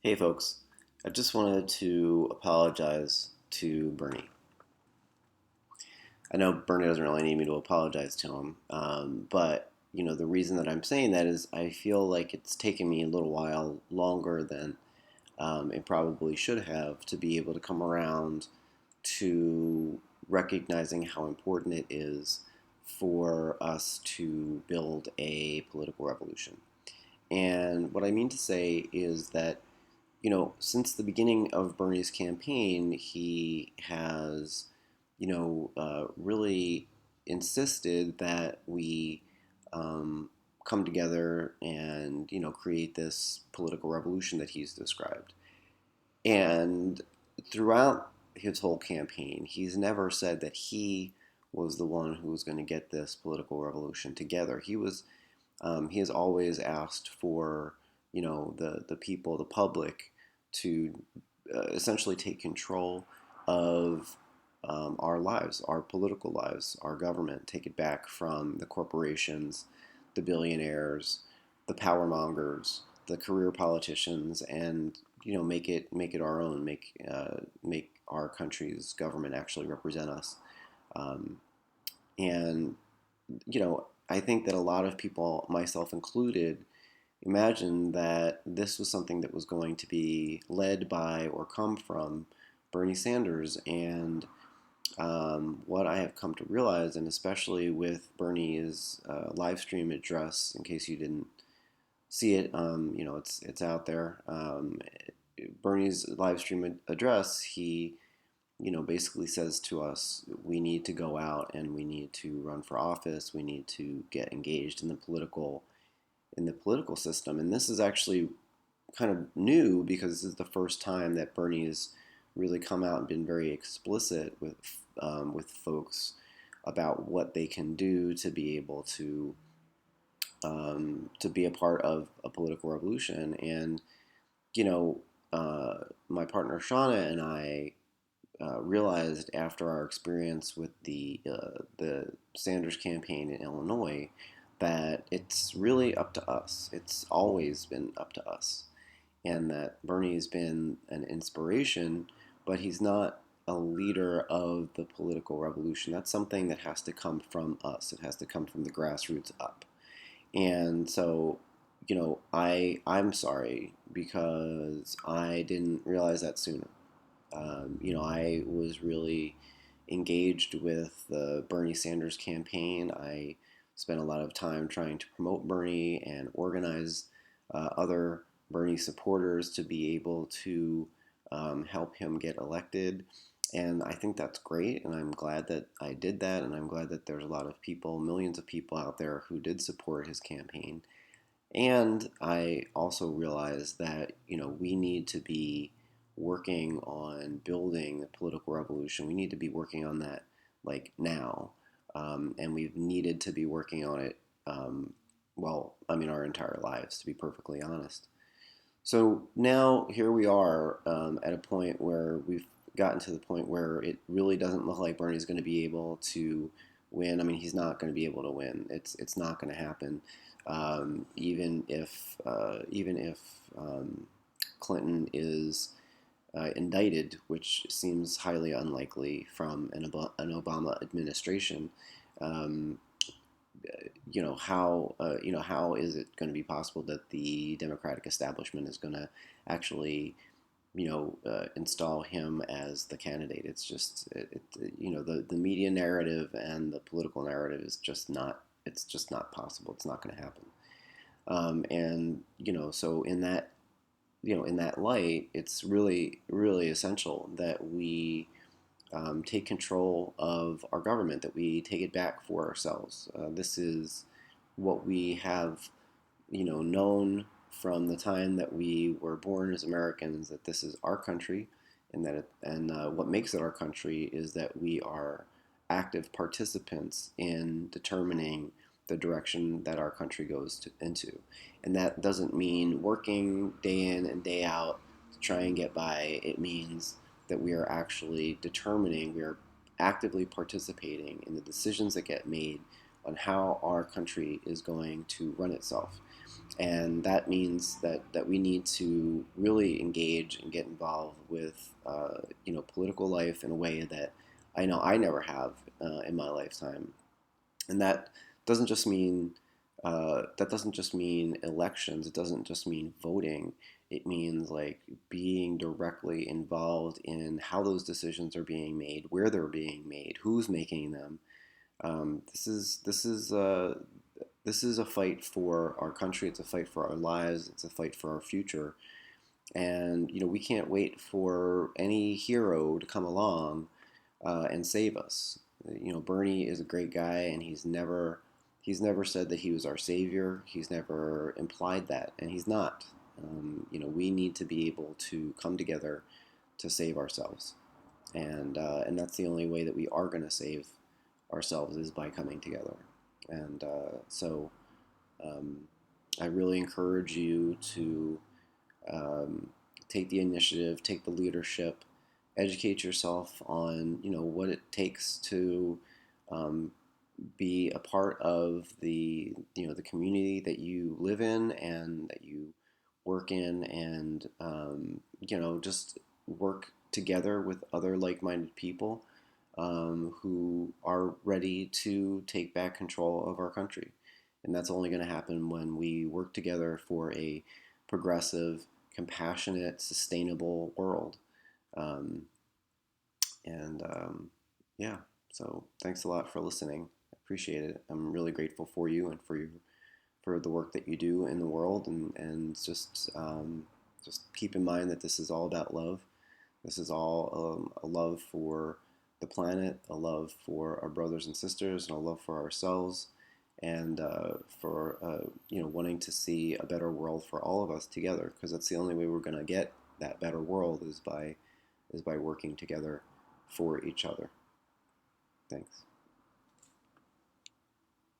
Hey folks, I just wanted to apologize to Bernie. I know Bernie doesn't really need me to apologize to him, but the reason that I'm saying that is I feel like it's taken me a little while longer than it probably should have to be able to come around to recognizing how important it is for us to build a political revolution. And what I mean to say is that since the beginning of Bernie's campaign, he has, really insisted that we come together and, create this political revolution that he's described. And throughout his whole campaign, he's never said that he was the one who was going to get this political revolution together. He has always asked for the people, the public, to essentially take control of our lives, our political lives, our government, take it back from the corporations, the billionaires, the power mongers, the career politicians, and make it our own, make our country's government actually represent us. Um, and I think that a lot of people, myself included, imagined that this was something that was going to be led by or come from Bernie Sanders. And what I have come to realize, and especially with Bernie's live stream address, in case you didn't see it, it's out there. Bernie's live stream address, he basically says to us, we need to go out and we need to run for office. We need to get engaged in the political system. And this is actually kind of new because this is the first time that Bernie's really come out and been very explicit with folks about what they can do to be able to be a part of a political revolution. And my partner Shauna and I realized after our experience with the Sanders campaign in Illinois that it's really up to us. It's always been up to us, and that Bernie's been an inspiration, but he's not a leader of the political revolution. That's something that has to come from us. It has to come from the grassroots up. And so, I'm sorry because I didn't realize that sooner. I was really engaged with the Bernie Sanders campaign. I spent a lot of time trying to promote Bernie and organize other Bernie supporters to be able to help him get elected. And I think that's great, and I'm glad that I did that, and I'm glad that there's a lot of people, millions of people out there who did support his campaign. And I also realized that, we need to be working on building a political revolution. We need to be working on that like now. And we've needed to be working on it, our entire lives, to be perfectly honest. So now here we are at a point where we've gotten to the point where it really doesn't look like Bernie's going to be able to win. I mean, he's not going to be able to win. It's not going to happen. Even if Clinton is indicted, which seems highly unlikely from an Obama administration. Um, how is it going to be possible that the Democratic establishment is going to actually install him as the candidate? It's just the media narrative and the political narrative is just not. It's just not possible. It's not going to happen. And so in that light, it's really really essential that we take control of our government, that we take it back for ourselves. This is what we have, known from the time that we were born as Americans, that this is our country, and what makes it our country is that we are active participants in determining the direction that our country goes into. And that doesn't mean working day in and day out to try and get by. It means that we are actually determining, we are actively participating in the decisions that get made on how our country is going to run itself. And that means that we need to really engage and get involved with political life in a way that I know I never have in my lifetime. And doesn't just mean that doesn't just mean elections. It doesn't just mean voting. It means like being directly involved in how those decisions are being made, where they're being made, who's making them. This is a fight for our country. It's a fight for our lives. It's a fight for our future. And we can't wait for any hero to come along and save us. Bernie is a great guy, and he's never said that he was our savior. He's never implied that, and he's not. We need to be able to come together to save ourselves, and that's the only way that we are going to save ourselves is by coming together. And so um, I really encourage you to um, take the initiative, take the leadership, educate yourself on what it takes to um, be a part of the community that you live in and that you work in, and just work together with other like-minded people who are ready to take back control of our country. And that's only going to happen when we work together for a progressive, compassionate, sustainable world. Um, and yeah, so thanks a lot for listening. I appreciate it. I'm really grateful for you and for the work that you do in the world, and just keep in mind that this is all about love. This is all a love for the planet, a love for our brothers and sisters, and a love for ourselves, and for wanting to see a better world for all of us together. Because that's the only way we're going to get that better world is by working together for each other. Thanks.